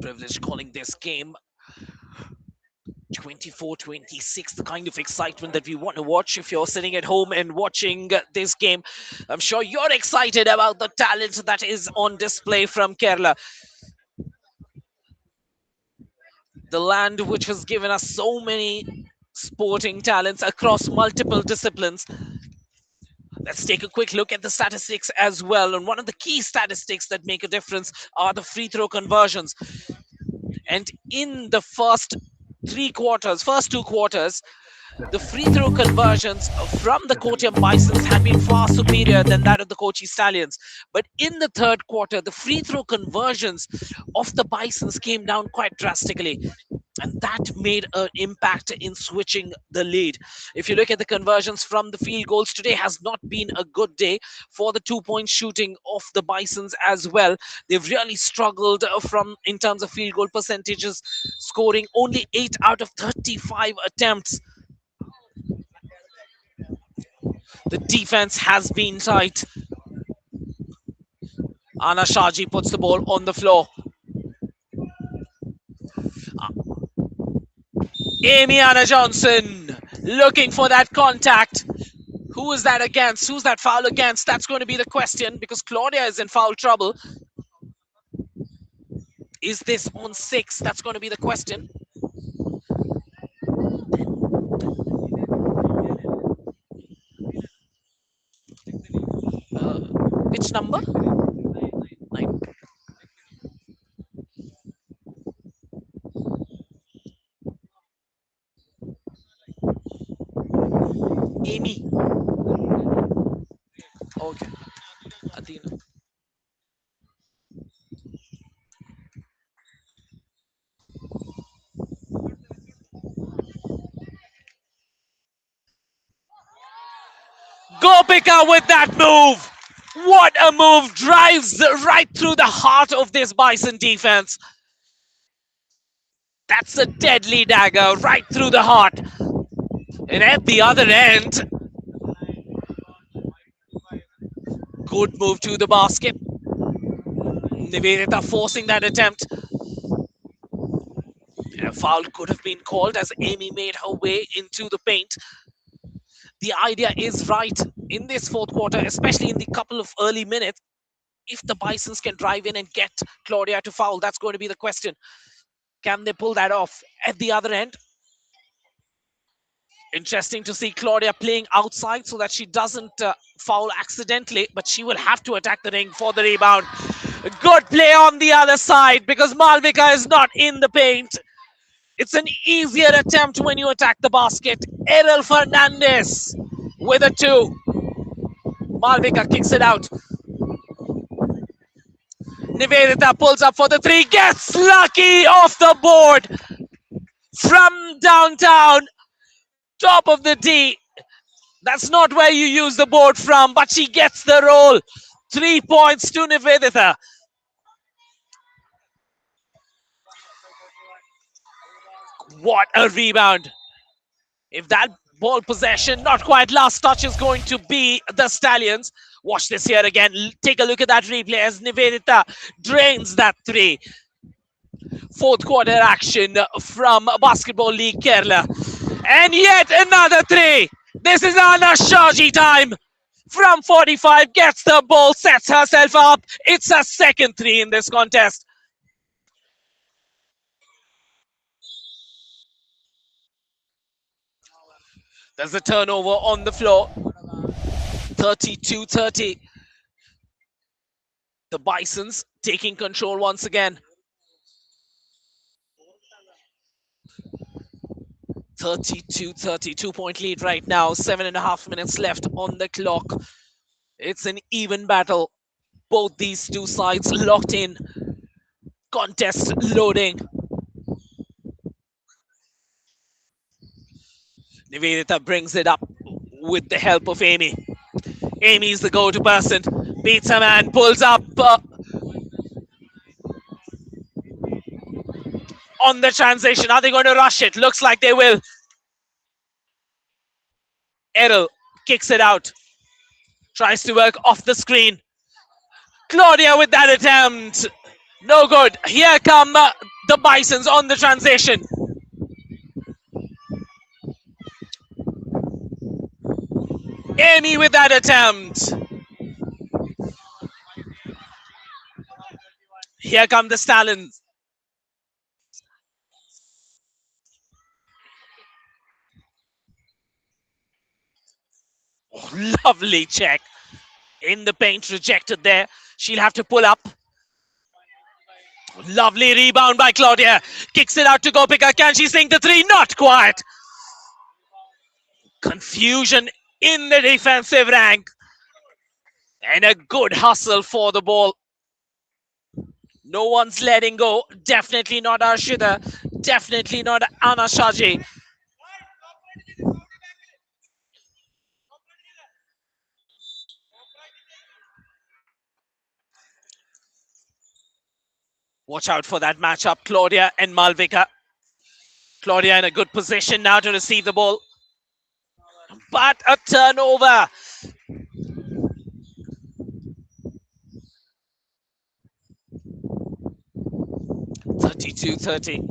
Privilege calling this game 24-26, the kind of excitement that we want to watch. If you're sitting at home and watching this game, I'm sure you're excited about the talent that is on display from Kerala. The land which has given us so many sporting talents across multiple disciplines. Let's take a quick look at the statistics as well. And one of the key statistics that make a difference are the free throw conversions. And in the first two quarters, the free throw conversions from the Kottayam Bisons have been far superior than that of the Kochi Stallions. But in the third quarter, the free throw conversions of the Bisons came down quite drastically. And that made an impact in switching the lead. If you look at the conversions from the field goals, today has not been a good day for the 2 point shooting of the Bisons as well. They've really struggled from in terms of field goal percentages, scoring only 8 out of 35 attempts. The defense has been tight. Anna Shaji puts the ball on the floor. Amy Anna Johnson looking for that contact. Who is that against? Who's that foul against? That's going to be the question because Claudia is in foul trouble. Is this on 6? That's going to be the question. Which number? 9. Amy. Okay. Athena. Gopika with that move. What a move. Drives right through the heart of this Bison defense. That's a deadly dagger right through the heart. And at the other end, good move to the basket. Nivedita forcing that attempt. A foul could have been called as Amy made her way into the paint. The idea is right in this fourth quarter, especially in the couple of early minutes. If the Bisons can drive in and get Claudia to foul, that's going to be the question. Can they pull that off? At the other end, interesting to see Claudia playing outside so that she doesn't foul accidentally, but she will have to attack the ring for the rebound. Good play on the other side because Malvika is not in the paint. It's an easier attempt when you attack the basket. Errol Fernandez with a 2. Malvika kicks it out. Nivedita pulls up for the 3, gets lucky off the board from downtown, top of the D. That's not where you use the board from, but she gets the roll. 3 points to Nivedita. What a rebound. If that ball possession, not quite last touch, is going to be the Stallions. Watch this here again. Take a look at that replay as Nivedita drains that 3. Fourth quarter action from Basketball League Kerala. And yet another 3. This is Anna Shaji time. From 45, gets the ball, sets herself up. It's a second 3 in this contest. There's a turnover on the floor. 32-30. The Bisons taking control once again. 32-30, 2-point lead right now. 7.5 minutes left on the clock. It's an even battle. Both these two sides locked in. Contest loading. Nivedita brings it up with the help of Amy. Amy's the go-to person. Beats a man, pulls up on the transition. Are they going to rush it? Looks like they will. Errol kicks it out. Tries to work off the screen. Claudia with that attempt. No good. Here come the Bisons on the transition. Amy with that attempt. Here come the Stallions. Oh, lovely check. In the paint, rejected there. She'll have to pull up. Lovely rebound by Claudia. Kicks it out to Gopika. Can she sink the 3? Not quite. Confusion in the defensive rank. And a good hustle for the ball. No one's letting go. Definitely not Arshida. Definitely not Anna Shaji. Watch out for that matchup, Claudia and Malvika. Claudia in a good position now to receive the ball. But a turnover. 32-30.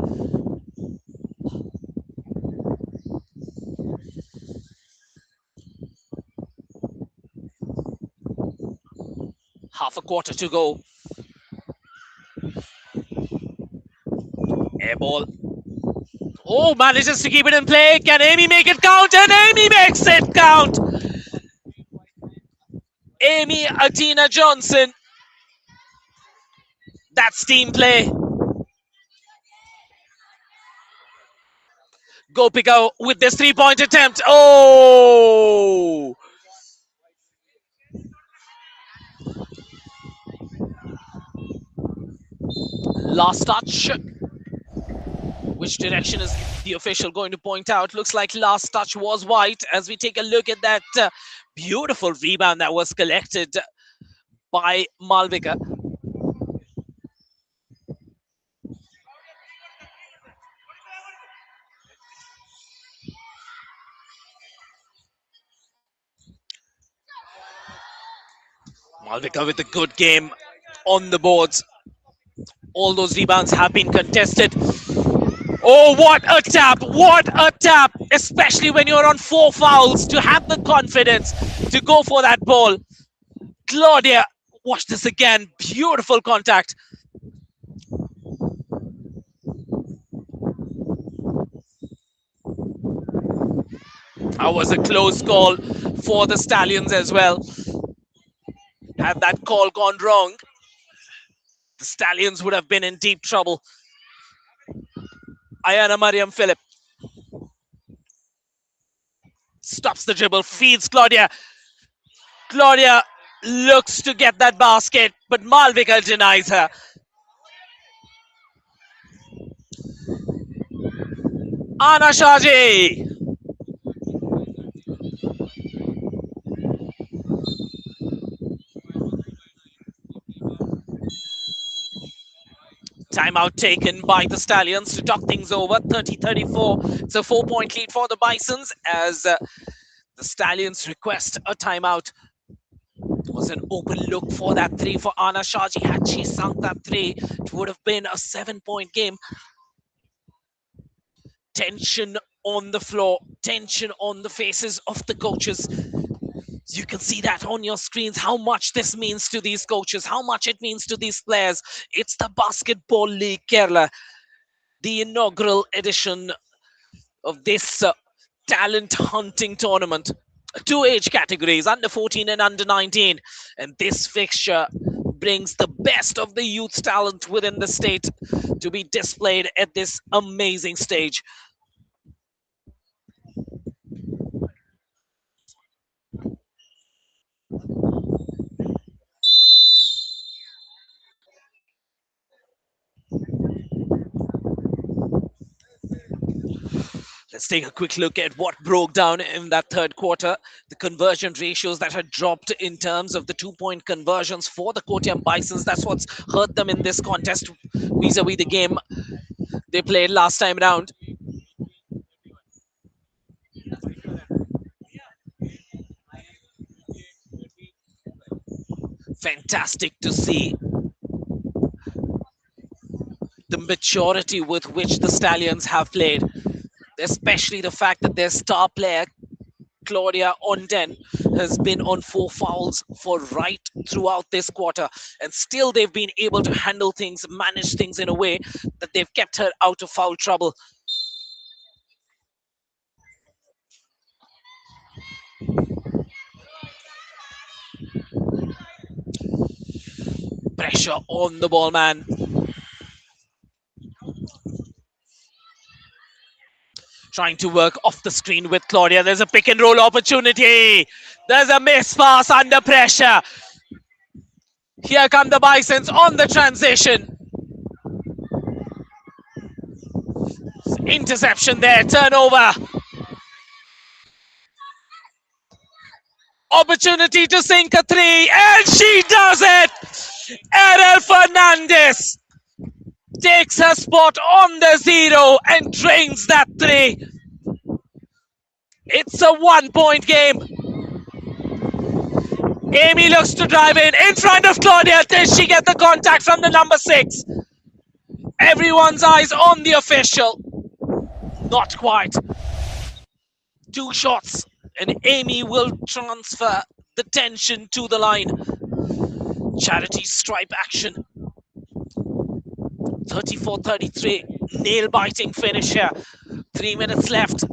Half a quarter to go. Air ball. Oh, manages to keep it in play. Can Amy make it count? And Amy makes it count. Amy Adina Johnson. That's team play. Gopika with this three-point attempt. Oh! Last touch. Which direction is the official going to point out? Looks like last touch was white as we take a look at that beautiful rebound that was collected by Malvika. Malvika with a good game on the boards. All those rebounds have been contested. Oh, what a tap! What a tap! Especially when you're on 4 fouls, to have the confidence to go for that ball. Claudia, watch this again. Beautiful contact. That was a close call for the Stallions as well. Had that call gone wrong, the Stallions would have been in deep trouble. Ayana Mariam Philip stops the dribble, feeds Claudia. Claudia looks to get that basket, but Malvika denies her. Anna Shaji. Timeout taken by the Stallions to talk things over. 30-34. It's a 4-point lead for the Bisons as the Stallions request a timeout. It was an open look for that three for Anna Shaji. Had she sunk that three, it would have been a 7-point game. Tension on the floor, tension on the faces of the coaches. You can see that on your screens, how much this means to these coaches, how much it means to these players. It's the Basketball League Kerala, the inaugural edition of this talent hunting tournament. 2 age categories, under 14 and under 19. And this fixture brings the best of the youth talent within the state to be displayed at this amazing stage. Let's take a quick look at what broke down in that third quarter. The conversion ratios that had dropped in terms of the 2-point conversions for the Kottayam Bisons. That's what's hurt them in this contest vis-a-vis the game they played last time round. Fantastic to see the maturity with which the Stallions have played, especially the fact that their star player Claudia Onden has been on 4 fouls for right throughout this quarter, and still they've been able to handle things, manage things in a way that they've kept her out of foul trouble. Pressure on the ball man. Trying to work off the screen with Claudia. There's a pick and roll opportunity. There's a miss pass under pressure. Here come the Bisons on the transition. Interception there, turnover. Opportunity to sink a three, and she does it! Errol Fernandez takes her spot on the zero and drains that three. It's a 1-point game. Amy looks to drive in front of Claudia. Does she get the contact from the number 6? Everyone's eyes on the official. Not quite. 2 shots, and Amy will transfer the tension to the line. Charity stripe action. 34-33, nail-biting finish here. 3 minutes left.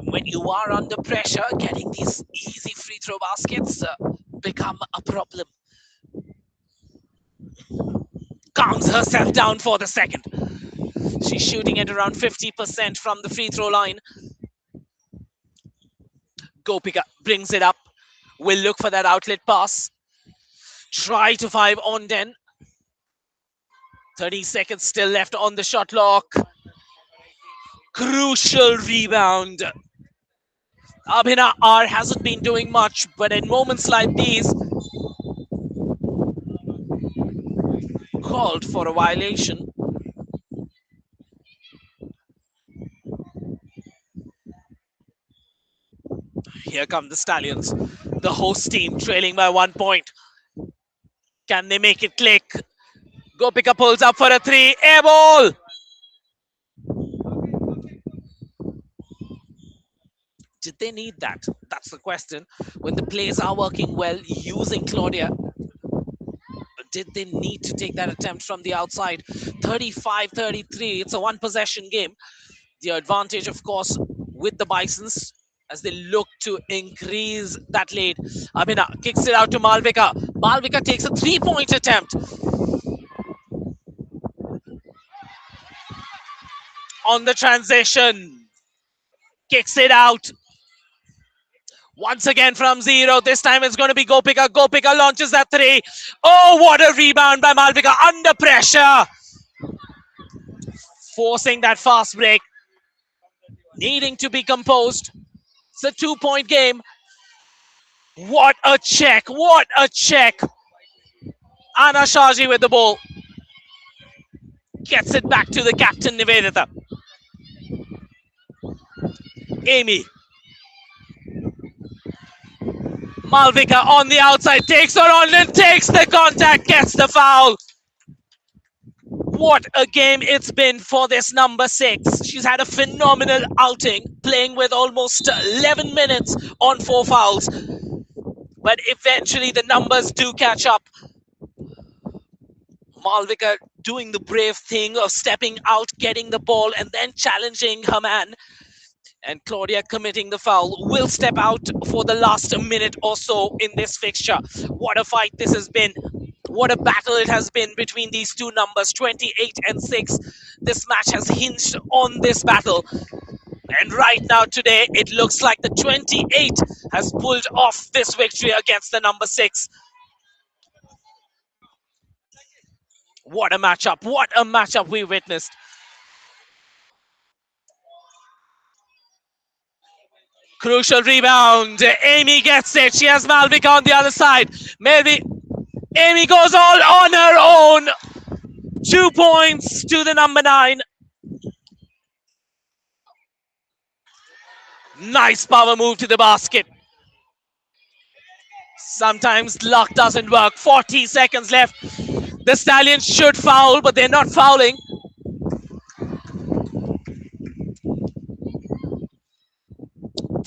When you are under pressure, getting these easy free throw baskets become a problem. Calms herself down for the second. She's shooting at around 50% from the free throw line. Gopika brings it up. Will look for that outlet pass. Try to 5 on 10. 30 seconds still left on the shot clock. Crucial rebound. Abhina R hasn't been doing much, but in moments like these, called for a violation. Here come the Stallions, the host team trailing by 1 point. Can they make it click? Gopika pulls up for a 3, air ball. Did they need that? That's the question. When the plays are working well, using Claudia, did they need to take that attempt from the outside? 35-33, it's a 1-possession game. The advantage, of course, with the Bisons as they look to increase that lead. Abhina kicks it out to Malvika. Malvika takes a 3-point attempt. On the transition, kicks it out. Once again from 0. This time it's going to be Gopika. Gopika launches that 3. Oh, what a rebound by Malvika under pressure. Forcing that fast break. Needing to be composed. It's a 2-point game. What a check. What a check. Anna Shaji with the ball. Gets it back to the captain, Nivedita. Amy. Malvika on the outside, takes her on and takes the contact, gets the foul. What a game it's been for this number 6. She's had a phenomenal outing, playing with almost 11 minutes on 4 fouls. But eventually the numbers do catch up. Malvika doing the brave thing of stepping out, getting the ball, and then challenging her man. And Claudia committing the foul will step out for the last minute or so in this fixture. What a fight this has been. What a battle it has been between these two numbers, 28 and 6. This match has hinged on this battle. And right now today, it looks like the 28 has pulled off this victory against the number 6. What a matchup. What a matchup we witnessed. Crucial rebound. Amy gets it. She has Malvika on the other side. Maybe Amy goes all on her own. 2 points to the number 9. Nice power move to the basket. Sometimes luck doesn't work. 40 seconds left. The Stallions should foul, but they're not fouling.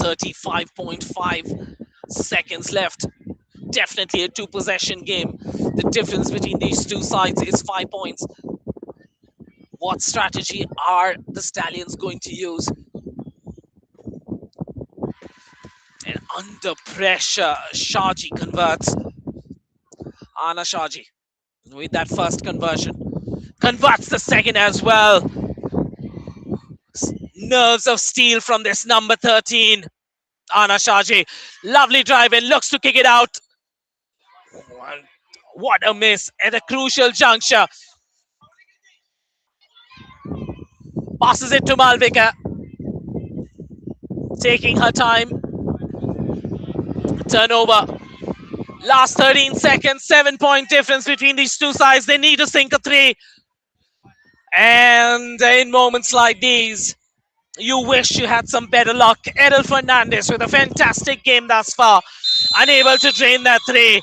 .5 seconds left. Definitely a 2-possession game. The difference between these two sides is 5 points. What strategy are the Stallions going to use? And under pressure, Shaji converts. Anna Shaji with that first conversion. Converts the second as well. Nerves of steel from this number 13. Anna Shaji. Lovely drive in. Looks to kick it out. What a miss at a crucial juncture. Passes it to Malvika. Taking her time. Turnover. Last 13 seconds, 7-point difference between these two sides. They need to sink a three. And in moments like these, you wish you had some better luck. Edel Fernandez with a fantastic game thus far. Unable to drain that three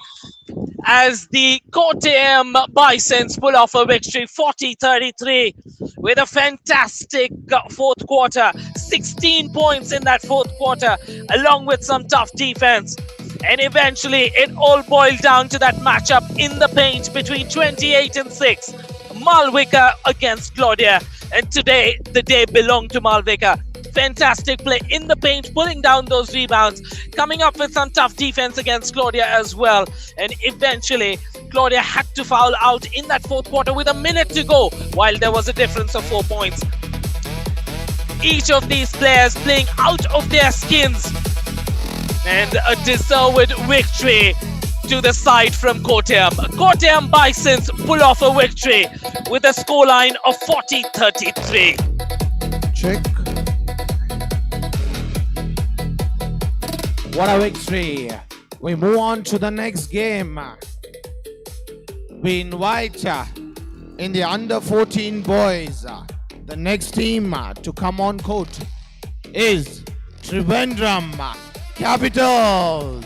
as the Kottayam Bisons pull off a victory 40-33 with a fantastic fourth quarter. 16 points in that fourth quarter along with some tough defense. And eventually it all boiled down to that matchup in the paint between 28 and 6. Malvika against Claudia. And today, the day belonged to Malvika. Fantastic play in the paint, pulling down those rebounds, coming up with some tough defense against Claudia as well. And eventually, Claudia had to foul out in that fourth quarter with a minute to go, while there was a difference of 4 points. Each of these players playing out of their skins. And a deserved victory to the side from Kottayam. Kottayam Bisons pull off a victory with a scoreline of 40-33. Check. What a victory. We move on to the next game. We invite in the under 14 boys, the next team to come on court is Trivandrum Capitals.